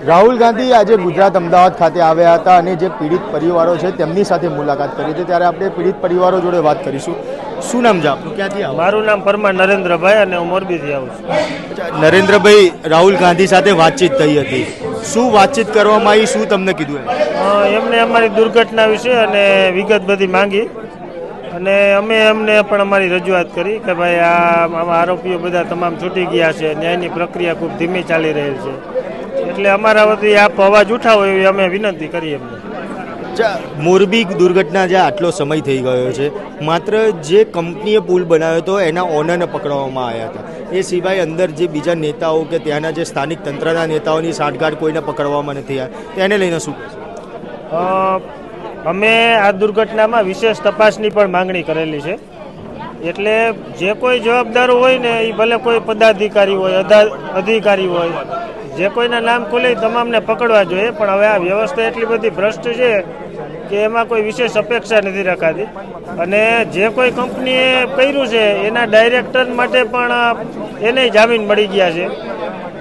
રાહુલ ગાંધી આજે ગુજરાત અમદાવાદ ખાતે આવ્યા હતા અને જે પીડિત પરિવારો છે તેમની સાથે મુલાકાત કરી હતી, ત્યારે આપણે પીડિત પરિવારો જોડે વાત કરીશું. શું નામ છે આપનું, ક્યાંથી આવો? મારું નામ પરમાર નરેન્દ્રભાઈ અને હું મોરબીથી આવું છું. નરેન્દ્રભાઈ, રાહુલ ગાંધી સાથે વાતચીત થઈ હતી, શું વાતચીત કરવામાં આવી, શું તમને કીધું? એમને અમારી દુર્ઘટના વિશે અને વિગત બધી માંગી અને અમે એમને પણ અમારી રજૂઆત કરી કે ભાઈ આમાં આરોપીઓ બધા તમામ છૂટી ગયા છે, ન્યાયની પ્રક્રિયા ખૂબ ધીમી ચાલી રહેલ છે, એટલે અમારા વતી આપ અવાજ ઉઠાવો એવી અમે વિનંતી કરી એમને. મોરબી દુર્ઘટના જે આટલો સમય થઈ ગયો છે, માત્ર જે કંપનીએ પુલ બનાવ્યો હતો એના ઓનરને પકડવામાં આવ્યા હતા, એ સિવાય અંદર જે બીજા નેતાઓ કે ત્યાંના જે સ્થાનિક તંત્રના નેતાઓની સાંઠગાંઠ કોઈને પકડવામાં નથી આવ્યા, તેને લઈને શું? અમે આ દુર્ઘટનામાં વિશેષ તપાસની પણ માંગણી કરેલી છે, એટલે જે કોઈ જવાબદારો હોય ને એ ભલે કોઈ પદાધિકારી હોય, અધિકારી હોય, જે કોઈના નામ ખુલે તમામને પકડવા જોઈએ, પણ હવે આ વ્યવસ્થા એટલી બધી ભ્રષ્ટ છે કે એમાં કોઈ વિશેષ અપેક્ષા નથી રખાતી અને જે કોઈ કંપનીએ કર્યું છે એના ડાયરેક્ટર માટે પણ એને જામીન મળી ગયા છે,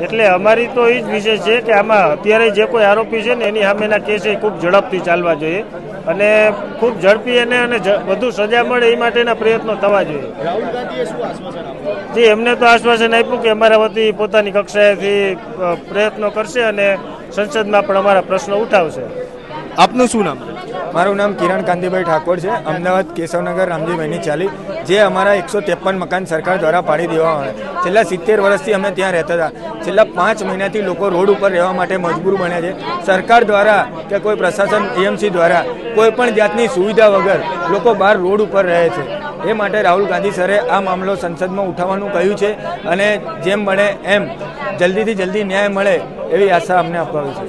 એટલે અમારી તો એ જ વિશેષ છે કે આમાં અત્યારે જે કોઈ આરોપી છે ને એની સામેના કેસ ખૂબ ઝડપથી ચાલવા જોઈએ અને ખૂબ ઝડપી એને અને વધુ સજા મળે એ માટેના પ્રયત્નો થવા જોઈએ. રાહુલ ગાંધીએ શું આશ્વાસન આપ્યું? જી, એમને તો આશ્વાસન આપ્યું કે અમારા વતી પોતાની કક્ષાએથી પ્રયત્નો કરશે અને સંસદમાં પણ અમારા પ્રશ્નો ઉઠાવશે. આપનું શું નામ? મારું નામ કિરણ કાંતિભાઈ ઠાકોર છે, અમદાવાદ કેશવનગર રામજીભાઈની ચાલી. જે અમારા 153 મકાન સરકાર દ્વારા પાડી દેવામાં આવે, છેલ્લા 70 વર્ષથી અમે ત્યાં રહેતા હતા. છેલ્લા 5 મહિનાથી લોકો રોડ ઉપર રહેવા માટે મજબૂર બન્યા છે. સરકાર દ્વારા કે કોઈ પ્રશાસન એએમસી દ્વારા કોઈ પણ જાતની સુવિધા વગર લોકો બહાર રોડ ઉપર રહે છે. એ માટે રાહુલ ગાંધી સરે આ મામલો સંસદમાં ઉઠાવવાનું કહ્યું છે અને જેમ બને એમ જલ્દીથી જલ્દી ન્યાય મળે એવી આશા અમને અપાવી છે.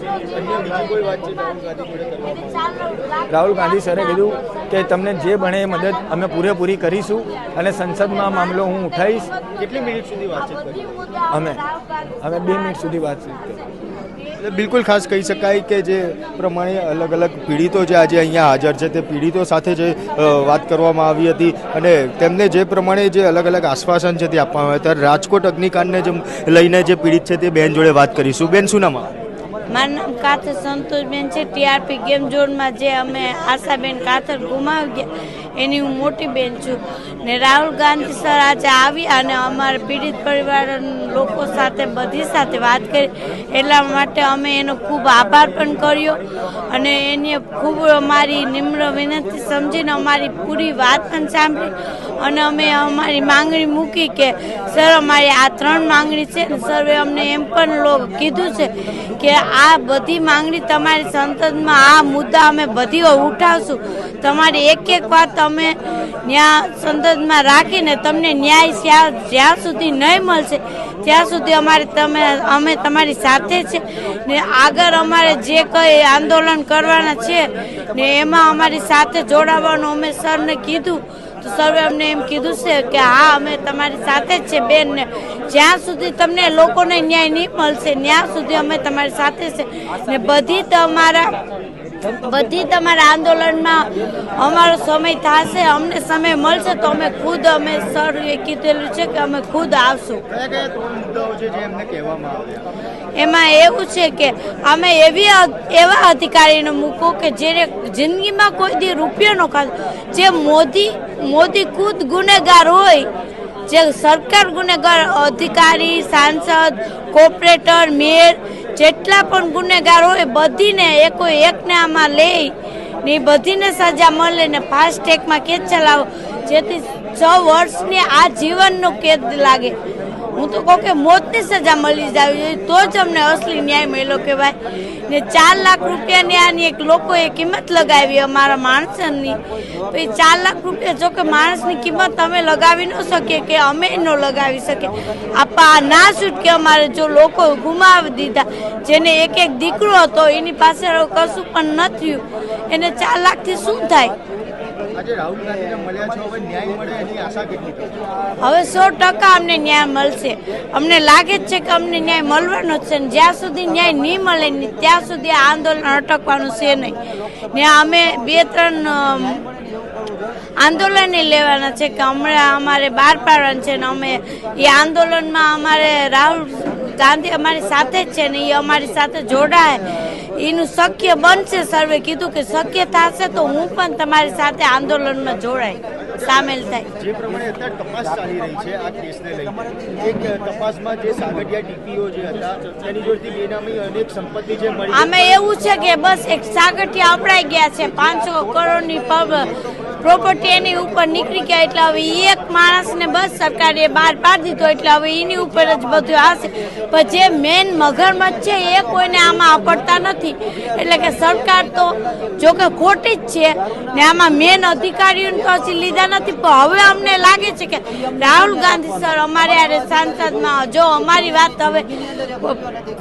રાહુલ ગાંધી સરે કીધું કે તમને જે બને એ મદદ અમે પૂરેપૂરી કરીશું અને સંસદમાં મામલો હું ઉઠાવીશ. કેટલી મિનિટ સુધી વાતચીત કરી? અમે 2 મિનિટ સુધી વાતચીત કરી. બિલકુલ ખાસ કહી શકાય કે જે પ્રમાણે અલગ અલગ પીડિતો જે આજે અહીંયા હાજર છે તે પીડિતો સાથે જે વાત કરવામાં આવી હતી અને તેમને જે પ્રમાણે જે અલગ અલગ આશ્વાસન છે તે આપવામાં આવ્યા હતા. રાજકોટ અગ્નિકાંડને જે લઈને જે પીડિત છે તે બેન જોડે વાત કરીશું. બેન, શું નામ? મારું નામ કાથર સંતોષબેન છે. ટીઆરપી ગેમ ઝોનમાં જે અમે આશાબેન કાથર ગુમાવી ગયા એની હું મોટી બેન છું ને રાહુલ ગાંધી સર આજે આવ્યા અને અમારા પીડિત પરિવાર લોકો સાથે બધી સાથે વાત કરી, એટલા માટે અમે એનો ખૂબ આભાર પણ કર્યો અને એને ખૂબ અમારી નિમ્ર વિનંતી સમજીને અમારી પૂરી વાત પણ સાંભળી અને અમે અમારી માંગણી મૂકી કે સર અમારી આ 3 માંગણી છે ને સર્વે અમને એમ પણ કીધું છે કે આ બધી માંગણી તમારી સંસદમાં આ મુદ્દા અમે બધી ઉઠાવશું, તમારી એક એક વાત અમે સંસદમાં રાખીને તમને ન્યાય જ્યાં સુધી નહીં મળશે ત્યાં સુધી અમે તમારી સાથે છે ને આગળ અમારે જે કંઈ આંદોલન કરવાના છે ને એમાં અમારી સાથે જોડાવાનું અમે સરને કીધું તો સર્વે અમને એમ કીધું છે કે હા અમે તમારી સાથે જ છે બેન, ને જ્યાં સુધી તમને લોકોને ન્યાય નહીં મળશે ત્યાં સુધી અમે તમારી સાથે છે ને બધી તમારા આંદોલનમાં અમારો સમય થશે, અમને સમય મળશે તો અમે ખુદ અમે સર એ કીધેલું છે કે અમે ખુદ આવશું. એમાં એવું છે કે અમે એવા અધિકારીને મૂકો કે જે જિંદગીમાં કોઈ દી રૂપિયો ન ખાધો, જે મોદી ખુદ ગુનેગાર હોય, જે સરકાર ગુનેગાર, અધિકારી, સાંસદ, કોર્પોરેટર, મેયર જેટલા પણ ગુનેગાર હોય બધીને એકને આમાં લે ને બધીને સજા મળે ને ફાસ્ટ ટ્રેકમાં કેસ ચલાવો જેથી 6 વર્ષની આ જીવનનો કેદ લાગે. હું તો કહું કે મોતની સજા મળી જવી જોઈએ તો જ અમને અસલી ન્યાય મળ્યો કહેવાય ને 4 લાખ રૂપિયાની આની એક લોકોએ કિંમત લગાવી અમારા માણસની. પછી 4 લાખ રૂપિયા જો કે માણસની કિંમત અમે લગાવી ન શકીએ કે અમે ન લગાવી શકીએ. આપા ના છૂટકે અમારે જો લોકો ગુમાવી દીધા, જેને એક દીકરો હતો એની પાસે કશું પણ ન થયું, એને 4 લાખથી શું થાય? હવે 100% અમને ન્યાય મળશે. અમને લાગે જ છે કે અમને ન્યાય મળવાનો જ છે ને જ્યાં સુધી ન્યાય નહીં મળે ત્યાં સુધી આંદોલન અટકવાનું છે નહીં ને અમે 2-3 આંદોલન લેવાના છે કે હમણાં અમારે બહાર પાડવાનું છે ને અમે એ આંદોલનમાં અમારે રાહુલ ગાંધી અમારી સાથે જ છે ને એ અમારી સાથે જોડાય એનું શક્ય બનશે. સર્વે કીધું કે શક્ય થશે તો હું પણ તમારી સાથે આંદોલનમાં જોડાય સામેલ થાય. જે પ્રમાણે અત્યારે તપાસ ચાલી રહી છે આ કેસને લઈને, એક તપાસમાં જે સાગઠિયા ટીપીઓ જે હતા તેની જોડેથી બેનામી અનેક સંપત્તિ જે મળી આમે એવું છે કે બસ એક સાગઠિયા અપડાઈ ગયા છે, 500 કરોડની પ્રોપર્ટી એની ઉપર નીકળી ગયા, એટલે હવે એક માણસને બસ સરકારે બહાર પાડી દીધો, એટલે હવે એની ઉપર જ બધું આવશે. પણ જે મેન મગરમચ્છ છે એ કોઈને આમાં આપડતા નથી, એટલે કે સરકાર તો જો કે ખોટી જ છે ને આમાં મેન અધિકારીઓને તો હજી લીધા નથી. પણ હવે અમને લાગે છે કે રાહુલ ગાંધી સર અમારે યારે સંસદમાં જો અમારી વાત હવે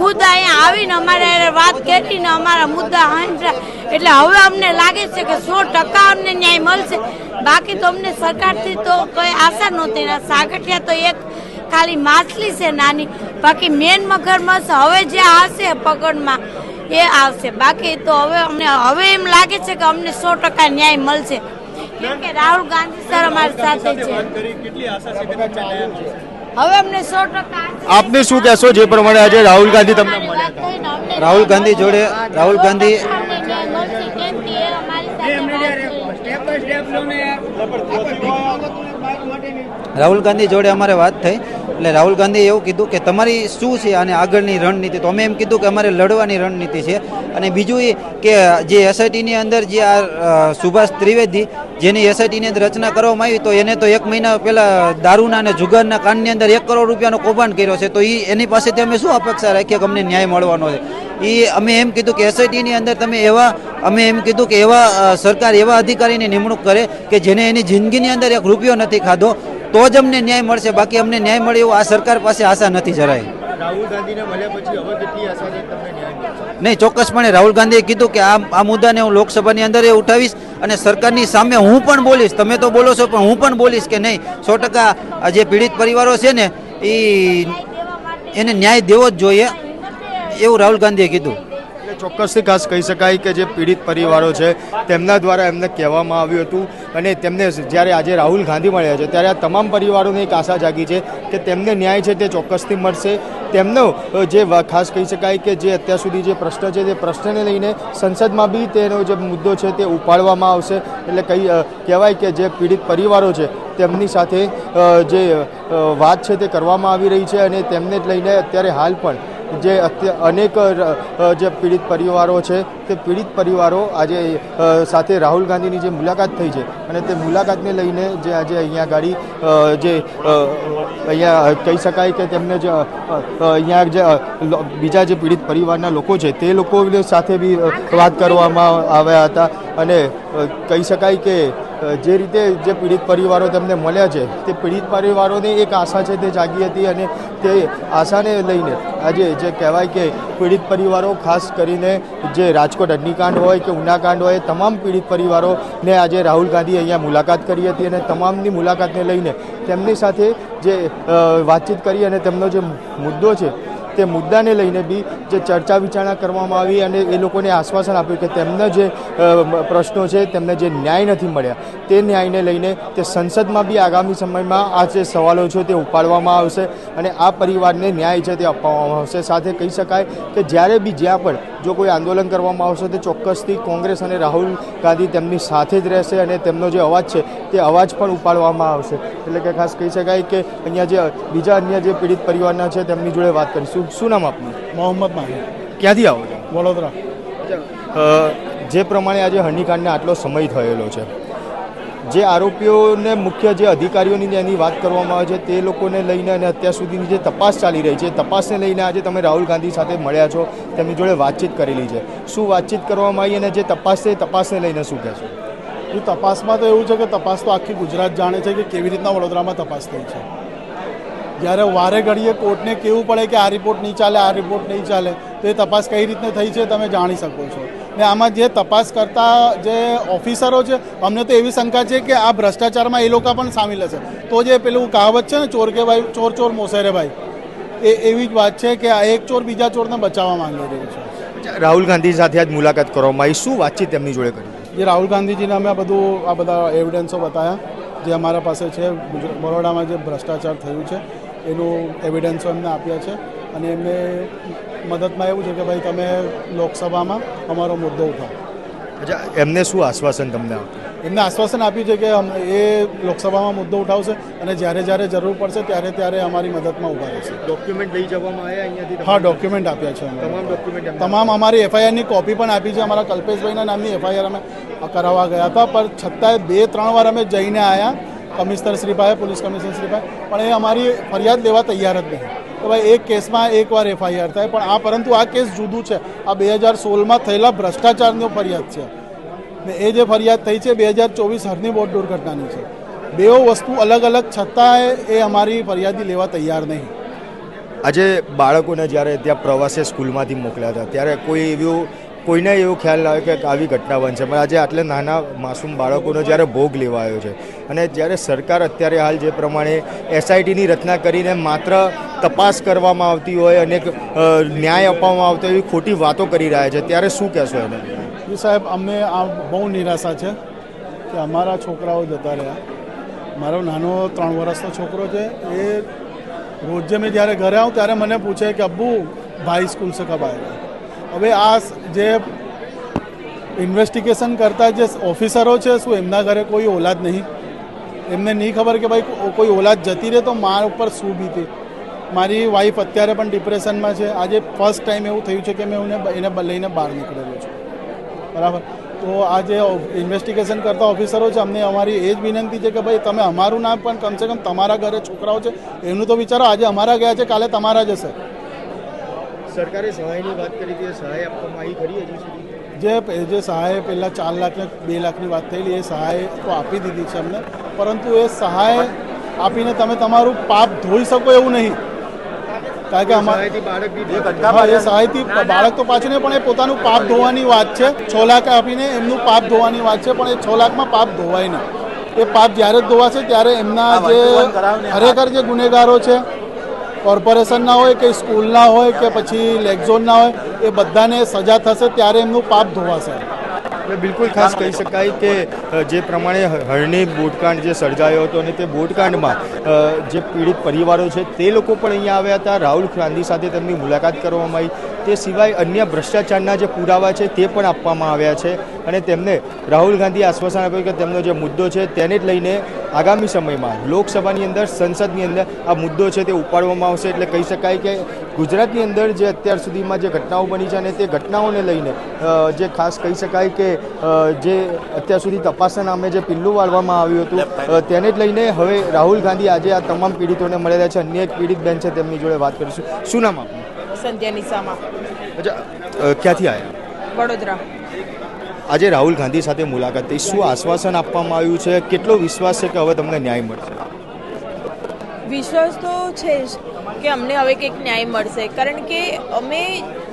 ખુદ અહીંયા આવીને અમારે વાત કરીને અમારા મુદ્દા હાંસરા, એટલે હવે અમને લાગે છે કે 100% અમને ન્યાય મળશે. બાકી તો અમને સરકારથી તો કોઈ આશા નહોતી. સાગઠિયા તો એક ખાલી માછલી છે નાની, બાકી મેન મગરમચ્છ હવે જે આવશે પકડમાં એ આવશે. બાકી તો હવે એમ લાગે છે કે અમને 100% ન્યાય મળશે, કેમ કે રાહુલ ગાંધી સર અમારી સાથે છે. હવે અમને 100% આપને શું કહેશો જે પ્રમાણે આજે રાહુલ ગાંધી તમને મળ્યા હતા? રાહુલ ગાંધી જોડે રાહુલ ગાંધી જોડે અમારે વાત થઈ, એટલે રાહુલ ગાંધીએ એવું કીધું કે તમારી શું છે અને આગળની રણનીતિ. તો અમે એમ કીધું કે અમારે લડવાની રણનીતિ છે. અને બીજું એ કે જે એસઆઈટીની અંદર જે આ સુભાષ ત્રિવેદી જેની એસઆઈટીની અંદર રચના કરવામાં આવી, તો એને તો 1 મહિના પહેલા દારૂના અને જુગારના કાંડની અંદર 1 કરોડ રૂપિયાનો કૌભાંડ કર્યો છે. તો એની પાસેથી અમે શું અપેક્ષા રાખીએ કે અમને ન્યાય મળવાનો છે? અમે એમ કીધું કે એસઆઈટીની અંદર તમે અમે એમ કીધું કે સરકાર એવા અધિકારીની નિમણૂક કરે કે જેને એની જિંદગીની અંદર 1 રૂપિયો નથી ખાધો, તો જ અમને ન્યાય મળશે. બાકી અમને ન્યાય મળે એવું આ સરકાર પાસે આશા નથી જરાય. રાહુલ ગાંધીને મળ્યા પછી હવે કેટલી આશા છે તમને ન્યાય મળશે? નહીં, ચોક્કસપણે રાહુલ ગાંધીએ કીધું કે આ મુદ્દાને હું લોકસભાની અંદર ઉઠાવીશ અને સરકારની સામે હું પણ બોલીશ. તમે તો બોલો છો પણ હું પણ બોલીશ કે નહીં, 100% આ જે પીડિત પરિવારો છે ને એને ન્યાય દેવો જ જોઈએ એવું રાહુલ ગાંધીએ કીધું. ચોક્કસથી ખાસ કહી શકાય કે જે પીડિત પરિવારો છે તેમના દ્વારા એમને કહેવામાં આવ્યું હતું, અને તેમને જ્યારે આજે રાહુલ ગાંધી મળ્યા છે ત્યારે આ તમામ પરિવારોને એક આશા જાગી છે કે તેમને ન્યાય છે તે ચોક્કસથી મળશે. તેમનો જે ખાસ કહી શકાય કે જે અત્યાર સુધી જે પ્રશ્ન છે તે પ્રશ્નને લઈને સંસદમાં બી તેનો જે મુદ્દો છે તે ઉપાડવામાં આવશે. એટલે કહેવાય કે જે પીડિત પરિવારો છે તેમની સાથે જે વાત છે તે કરવામાં આવી રહી છે, અને તેમને જ લઈને અત્યારે હાલ પણ જે અનેક જે પીડિત પરિવારો છે તે પીડિત પરિવારો આજે સાથે રાહુલ ગાંધીની જે મુલાકાત થઈ છે, અને તે મુલાકાતને લઈને જે આજે અહીંયા ગાડી જે અહીંયા કહી શકાય કે તેમને જે અહીંયા જે બીજા જે પીડિત પરિવારના લોકો છે તે લોકો સાથે બી વાત કરવામાં આવ્યા હતા. અને કહી શકાય કે જે રીતે જે પીડિત પરિવારો તેમને મળ્યા છે તે પીડિત પરિવારોને એક આશા છે તે જાગી હતી, અને તે આશાને લઈને આજે જે કહેવાય કે પીડિત પરિવારો ખાસ કરીને જે રાજકોટ અગ્નિકાંડ હોય કે ઉનાકાંડ હોય તમામ પીડિત પરિવારોને આજે રાહુલ ગાંધીએ અહીંયા મુલાકાત કરી હતી, અને તમામની મુલાકાતને લઈને તેમની સાથે જે વાતચીત કરી અને તેમનો જે મુદ્દો છે તે મુદ્દાને લઈને બી જે ચર્ચા વિચારણા કરવામાં આવી, અને એ લોકોને આશ્વાસન આપ્યું કે તેમના જે પ્રશ્નો છે તેમને જે ન્યાય નથી મળ્યા તે ન્યાયને લઈને તે સંસદમાં બી આગામી સમયમાં આ જે સવાલો છે તે ઉપાડવામાં આવશે, અને આ પરિવારને ન્યાય છે તે અપાવવામાં આવશે. સાથે કહી શકાય કે જ્યારે બી જ્યાં પણ જો કોઈ આંદોલન કરવામાં આવશે તો ચોક્કસથી કોંગ્રેસ અને રાહુલ ગાંધી તેમની સાથે જ રહેશે, અને તેમનો જે અવાજ છે તે અવાજ પણ ઉપાડવામાં આવશે. એટલે કે ખાસ કહી શકાય કે અહીંયા જે બીજા અન્ય જે પીડિત પરિવારના છે તેમની જોડે વાત કરીશું. શું નામ આપનું? મોહમ્મદ માહિર. ક્યાંથી આવો છો? વડોદરા. જે પ્રમાણે આજે હનીકાંડને આટલો સમય થયેલો છે, જે આરોપીઓને મુખ્ય જે અધિકારીઓની એની વાત કરવામાં આવે છે તે લોકોને લઈને અને અત્યાર સુધીની જે તપાસ ચાલી રહી છે તપાસને લઈને આજે તમે રાહુલ ગાંધી સાથે મળ્યા છો, તેમની જોડે વાતચીત કરેલી છે. શું વાતચીત કરવામાં આવી અને જે તપાસ છે તપાસને લઈને શું કહેશો? એ તપાસમાં તો એવું છે કે તપાસ તો આખી ગુજરાત જાણે છે કે કેવી રીતના વડોદરામાં તપાસ થઈ છે. જ્યારે વારે ઘડીએ કોર્ટને કહેવું પડે કે આ રિપોર્ટ નહીં ચાલે, આ રિપોર્ટ નહીં ચાલે, તો એ તપાસ કઈ રીતે થઈ છે તમે જાણી શકો છો. ને આમાં જે તપાસ કરતા જે ઓફિસરો છે અમને તો એવી શંકા છે કે આ ભ્રષ્ટાચારમાં એ લોકો પણ સામેલ હશે. તો જે પેલું કહાવત છે ને ચોર કે ભાઈ ચોર ચોર મોસેરે ભાઈ, એવી જ વાત છે કે આ એક ચોર બીજા ચોરને બચાવવા માંગી રહ્યું છે. રાહુલ ગાંધી સાથે આજ મુલાકાત કરવામાં આવી, શું વાતચીત તેમની જોડે કરી? જે રાહુલ ગાંધીજીને અમે આ બધા એવિડન્સો બતાવ્યા જે અમારા પાસે છે, બરોડામાં જે ભ્રષ્ટાચાર થયું છે એનું એવિડન્સો એમને આપ્યા છે, અને એમને મદદમાં એવું છે કે ભાઈ તમે લોકસભામાં અમારો મુદ્દો ઉઠાવો. અચ્છા, એમને શું આશ્વાસન તમને આપ્યું? એમને આશ્વાસન આપ્યું છે કે એ લોકસભામાં મુદ્દો ઉઠાવશે અને જ્યારે જ્યારે જરૂર પડશે ત્યારે ત્યારે અમારી મદદમાં ઊભા રહેશે. ડોક્યુમેન્ટ લઈ જવામાં આવ્યા અહીંયાથી? હા, ડોક્યુમેન્ટ આપ્યા છે અમે. તમામ ડોક્યુમેન્ટ તમામ અમારી એફઆઈઆરની કોપી પણ આપી છે. અમારા કલ્પેશભાઈના નામની એફઆઈઆર અમે કરાવવા ગયા હતા, પણ છતાંય 2-3 વાર અમે જઈને આવ્યા કમિશનર શ્રી પાસે, પોલીસ કમિશનર શ્રી પાસે, પણ એ અમારી ફરિયાદ લેવા તૈયાર જ નહીં. તો ભાઈ એક કેસમાં એકવાર એફઆઈઆર થાય, પણ પરંતુ આ કેસ જુદું છે. આ 2016માં થયેલા ભ્રષ્ટાચારની ફરિયાદ છે ને એ જે ફરિયાદ થઈ છે 2024 હરની બોટ દુર્ઘટનાની છે. બેઓ વસ્તુ અલગ અલગ છતાંય એ અમારી ફરિયાદી લેવા તૈયાર નહીં. આજે બાળકોને જ્યારે ત્યાં પ્રવાસે સ્કૂલમાંથી મોકલ્યા હતા ત્યારે કોઈને એવો ખ્યાલ ના આવ્યો કે આવી ઘટના બનશે, પણ આજે આટલા નાના માસૂમ બાળકોનો જ્યારે ભોગ લેવા આવ્યો છે અને જ્યારે સરકાર અત્યારે હાલ જે પ્રમાણે એસઆઈટીની રચના કરીને માત્ર તપાસ કરવામાં આવતી હોય અને ન્યાય આપવામાં આવતો એવી ખોટી વાતો કરી રહ્યા છે, ત્યારે શું કહેશો એને? સાહેબ, અમને આ બહુ નિરાશા છે કે અમારા છોકરાઓ જતા રહ્યા. મારો નાનો 3 વર્ષનો છોકરો છે, એ રોજ મેં જ્યારે ઘરે આવું ત્યારે મને પૂછે કે અબ્બુ ભાઈ સ્કૂલ સે કબ આएगा. હવે આ જે ઇન્વેસ્ટિગેશન કરતા જે ઓફિસરો છે, શું એમના ઘરે કોઈ ઓલાદ નહીં? એમને નહીં ખબર કે ભાઈ કોઈ ઓલાદ જતી રહે તો મા ઉપર શું બીતી? મારી વાઈફ અત્યારે પણ ડિપ્રેશનમાં છે. આજે ફર્સ્ટ ટાઈમ એવું થયું છે કે મેં એને લઈને બહાર નીકળેલો છું. બરાબર, તો આ જે ઇન્વેસ્ટિગેશન કરતા ઓફિસરો છે, અમને અમારી એ જ વિનંતી છે કે ભાઈ તમે અમારું નામ પણ કમસે કમ તમારા ઘરે છોકરાઓ છે એનું તો વિચારો. આજે અમારા ગયા છે, કાલે તમારા જશે. સરકારે સહાયની વાત કરી હતી, સહાય આપવામાં આવી ખરી હજી સુધી? જે સહાય પહેલાં 4 લાખ ને 2 લાખની વાત થયેલી, એ સહાય તો આપી દીધી છે અમને, પરંતુ એ સહાય આપીને તમે તમારું પાપ ધોઈ શકો એવું નહીં. કારણ કે એ સહાયથી બાળક તો પાછું નહીં, પણ એ પોતાનું પાપ ધોવાની વાત છે. 6 લાખ આપીને એમનું પાપ ધોવાની વાત છે, પણ એ 6 લાખમાં પાપ ધોવાય નહીં. એ પાપ જ્યારે જ ધોવાશે ત્યારે એમના જે ખરેખર જે ગુનેગારો છે, કોર્પોરેશનના હોય કે સ્કૂલના હોય કે પછી લેગઝોનના હોય, એ બધાને સજા થશે ત્યારે એમનું પાપ ધોવાશે. બિલકુલ ખાસ કહી શકાય કે જે પ્રમાણે હરણી બોટકાંડ જે સર્જાયો હતો અને તે બોટકાંડમાં જે પીડિત પરિવારો છે તે લોકો પણ અહીંયા આવ્યા હતા. રાહુલ ગાંધી સાથે તેમની મુલાકાત કરવામાં આવી. તે સિવાય અન્ય ભ્રષ્ટાચારના જે પુરાવા છે તે પણ આપવામાં આવ્યા છે અને તેમને રાહુલ ગાંધીએ આશ્વાસન આપ્યું કે તેમનો જે મુદ્દો છે તેને જ લઈને આગામી સમયમાં લોકસભાની અંદર, સંસદની અંદર આ મુદ્દો છે તે ઉપાડવામાં આવશે. એટલે કહી શકાય કે ગુજરાતની અંદર જે અત્યાર સુધીમાં જે ઘટનાઓ બની છે અને તે ઘટનાઓને લઈને જે ખાસ કહી શકાય કે જે અત્યાર સુધી તપાસના નામે જે પિલ્લું વાળવામાં આવ્યું હતું તેને જ લઈને હવે રાહુલ ગાંધી આજે આ તમામ પીડિતોને મળેલા છે. અન્ય એક પીડિત બેન છે, તેમની જોડે વાત કરીશું. શું નામ આપનું? સંધ્યા નિસામા. અચ્છા, ક્યાંથી આવ્યા? વડોદરા. આજે રાહુલ ગાંધી સાથે મુલાકાત થઈ, શું આશ્વાસન આપવામાં આવ્યું છે? કેટલો વિશ્વાસ છે કે હવે તમને ન્યાય મળશે? વિશ્વાસ તો છે જ કે અમને હવે કંઈક ન્યાય મળશે, કારણ કે અમે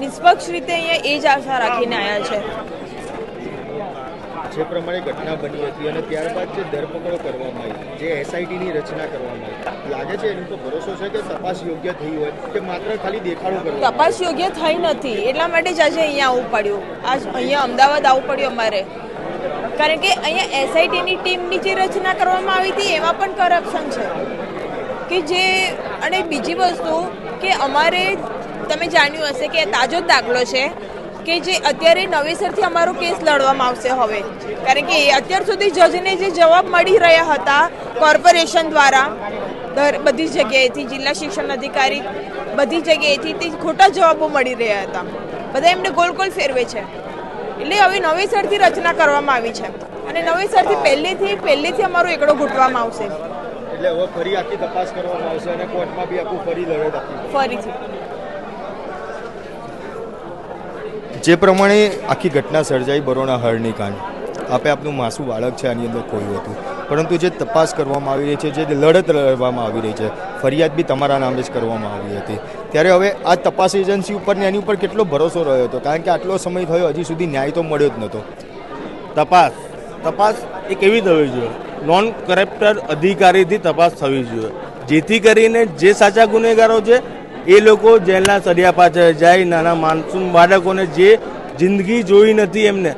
નિષ્પક્ષ રીતે અહીંયા એ જ આશા રાખીને આવ્યા છે. જે પ્રમાણે ઘટના બની હતી અને ત્યારબાદ જે ધરપકડો કરવામાં આવી, જે એસઆઈટીની રચના કરવામાં આવી, લાગે છે એનો તો ભરોસો છે કે તપાસ યોગ્ય થઈ હોય કે માત્ર ખાલી દેખાડો કરવો? તપાસ યોગ્ય થઈ નથી, એટલા માટે જ આજે અહીંયા આવવું પડ્યું. આજ અહીંયા અમદાવાદ આવવું પડ્યું અમારે, કારણ કે અહીંયા એસઆઈટીની ટીમની જે રચના કરવામાં આવી હતી એમાં પણ કરપ્શન છે કે જે. અને બીજી વસ્તુ કે અમારે તમે જાણ્યું હશે કે તાજો જ દાખલો છે કે જે અત્યારે નવેસરથી અમારો કેસ લડવામાં આવશે હવે, કારણ કે અત્યાર સુધી જજને જે જવાબ મળી રહ્યા હતા કોર્પોરેશન દ્વારા બધી જગ્યાએથી, જિલ્લા શિક્ષણ અધિકારી બધી જગ્યાએથી તે ખોટા જવાબો મળી રહ્યા હતા. બધા એમને ગોલ ગોલ ફેરવે છે. એટલે હવે નવેસરથી રચના કરવામાં આવી છે અને નવેસરથી પહેલેથી અમારો એકડો ઘૂંટવામાં આવશે. એટલે હવે ફરી આખી તપાસ કરવામાં આવશે અને કોર્ટમાં બી આખું ફરી લડત આપી ફરીથી. જે પ્રમાણે આખી ઘટના સર્જાઈ બરોડા હરણી કાંડ, આપે આપનું માસૂમ બાળક છે આની અંદર ખોયું હતું, પરંતુ જે તપાસ કરવામાં આવી રહી છે, જે લડત લડવામાં આવી રહી છે, ફરિયાદ બી તમારા નામે જ કરવામાં આવી હતી, ત્યારે હવે આ તપાસ એજન્સી ઉપર ને એની ઉપર કેટલો ભરોસો રહ્યો હતો? કારણ કે આટલો સમય થયો, હજી સુધી ન્યાય તો મળ્યો જ નહોતો. તપાસ એ કેવી થવી જોઈએ? નોન કરપ્ટર અધિકારીથી તપાસ થવી જોઈએ, જેથી કરીને જે સાચા ગુનેગારો છે એ લોકો જેલના સળિયા પાછળ જાય. નાના માસૂમ બાળકોને જે જિંદગી જોઈ નથી, એમને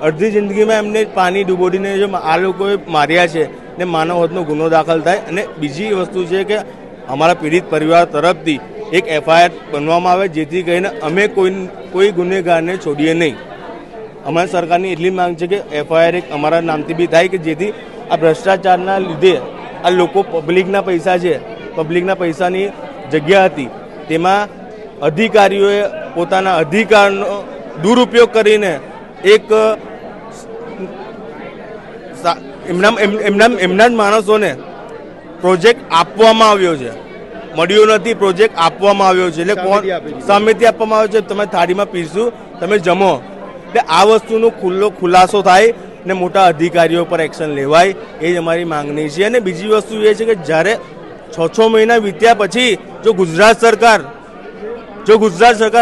અડધી જિંદગીમાં એમને પાણી ડૂબોડીને જો આ લોકોએ માર્યા છે ને માનવ હત્યાનો ગુનો દાખલ થાય. અને બીજી વસ્તુ છે કે અમારા પીડિત પરિવાર તરફથી એક FIR બનવામાં આવે, જેથી કરીને અમે કોઈ ગુનેગારને છોડીએ નહીં. અમારી સરકારની એટલી માંગ છે કે FIR એક અમારા નામથી બી થાય, કે જેથી આ ભ્રષ્ટાચારના લીધે આ લોકો પબ્લિકના પૈસા છે, પબ્લિકના પૈસાની જગ્યા હતી, તેમાં અધિકારીઓએ પોતાના અધિકારનો દુરુપયોગ કરીને એક એમના જ માણસોને પ્રોજેક્ટ આપવામાં આવ્યો છે, મળ્યો નથી, પ્રોજેક્ટ આપવામાં આવ્યો છે. એટલે કોણ સામેથી આપવામાં આવ્યો છે, તમે થાળીમાં પીરશું, તમે જમો. એટલે આ વસ્તુનો ખુલાસો થાય ને મોટા અધિકારીઓ પર એક્શન લેવાય, એ જ અમારી માંગણી છે. અને બીજી વસ્તુ એ છે કે જ્યારે 6 મહિના વીત્યા પછી જો ગુજરાત સરકાર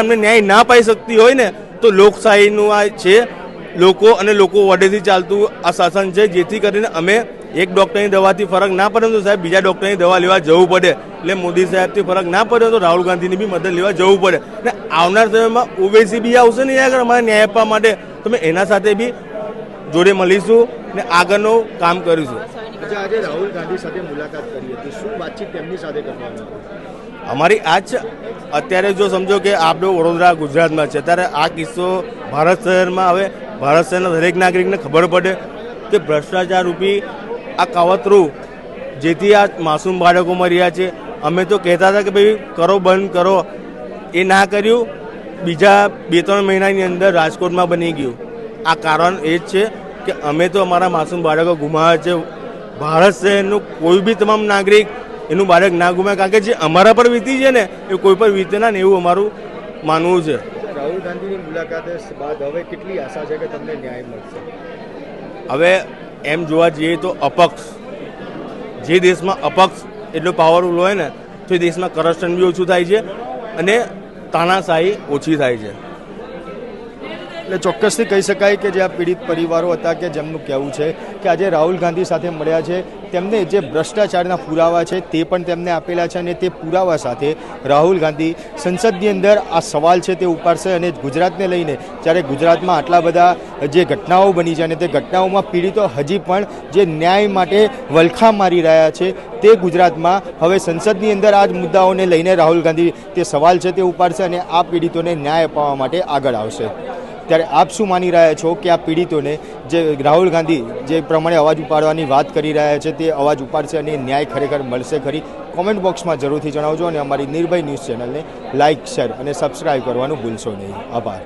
અમને ન્યાય ના પાઈ શકતી હોય ને, તો લોકશાહીનું આ છે, લોકો અને લોકો વડેથી ચાલતું આ શાસન છે, જેથી કરીને અમે એક ડૉક્ટરની દવાથી ફરક ના પડે તો સાહેબ બીજા ડૉક્ટરની દવા લેવા જવું પડે. એટલે મોદી સાહેબથી ફરક ના પડે તો રાહુલ ગાંધીની બી મદદ લેવા જવું પડે. અને આવનાર સમયમાં ઓવેસી બી આવશે ને આગળ અમારે ન્યાય આપવા માટે, તો અમે એના સાથે બી જોડે મળીશું ને આગળનું કામ કરીશું. આજે રાહુલ ગાંધી સાથે મુલાકાત કરી હતી, શું વાતચીત તેમની સાથે કરવાની? અમારી આ જ અત્યારે જો સમજો કે આપણો વડોદરા ગુજરાતમાં છે, ત્યારે આ કિસ્સો ભારત શહેરમાં હવે ભારત શહેરના દરેક નાગરિકને ખબર પડે કે ભ્રષ્ટાચાર રૂપી આ કાવતરું જેથી આ માસૂમ બાળકો મર્યા છે. અમે તો કહેતા હતા કે ભાઈ કરો, બંધ કરો, એ ના કર્યું. બીજા 2-3 મહિનાની અંદર રાજકોટમાં બની ગયું. આ કારણ એ જ છે કે અમે તો અમારા માસૂમ બાળકો ગુમાવ્યા છે. ભારત શહેરનું કોઈ બી તમામ નાગરિક એનું બાળક ના ગુમાય, કારણ કે જે અમારા પર વીતી છે ને એ કોઈ પર વીતે ના ને, એવું અમારું માનવું છે. રાહુલ ગાંધીની મુલાકાત બાદ હવે કેટલી આશા છે કે તમને ન્યાય મળશે? હવે એમ જોવા જઈએ તો અપક્ષ, જે દેશમાં અપક્ષ એટલો પાવરફુલ હોય ને, તો એ દેશમાં કરપ્શન બી ઓછું થાય છે અને તાનાશાહી ઓછી થાય છે. એટલે ચોક્કસથી કહી શકાય કે જે આ પીડિત પરિવારો હતા કે જેમનું કહેવું છે કે આજે રાહુલ ગાંધી સાથે મળ્યા છે, તેમને જે ભ્રષ્ટાચારના પુરાવા છે તે પણ તેમને આપેલા છે, અને તે પુરાવા સાથે રાહુલ ગાંધી સંસદની અંદર આ સવાલ છે તે ઉપાડશે. અને ગુજરાતને લઈને જ્યારે ગુજરાતમાં આટલા બધા જે ઘટનાઓ બની છે અને તે ઘટનાઓમાં પીડિતો હજી પણ જે ન્યાય માટે વલખા મારી રહ્યા છે, તે ગુજરાતમાં હવે સંસદની અંદર આ જ મુદ્દાઓને લઈને રાહુલ ગાંધી તે સવાલ છે તે ઉપાડશે અને આ પીડિતોને ન્યાય અપાવવા માટે આગળ આવશે. ત્યારે આપ શું માની રહ્યા છો કે આ પીડિતોને જે રાહુલ ગાંધી જે પ્રમાણે અવાજ ઉપાડવાની વાત કરી રહ્યા છે તે અવાજ ઉપાડશે અને ન્યાય ખરેખર મળશે ખરી? કોમેન્ટ બોક્સમાં જરૂરથી જણાવજો અને અમારી નિર્ભય ન્યૂઝ ચેનલને લાઇક, શેર અને સબસ્ક્રાઇબ કરવાનું ભૂલશો નહીં. આભાર.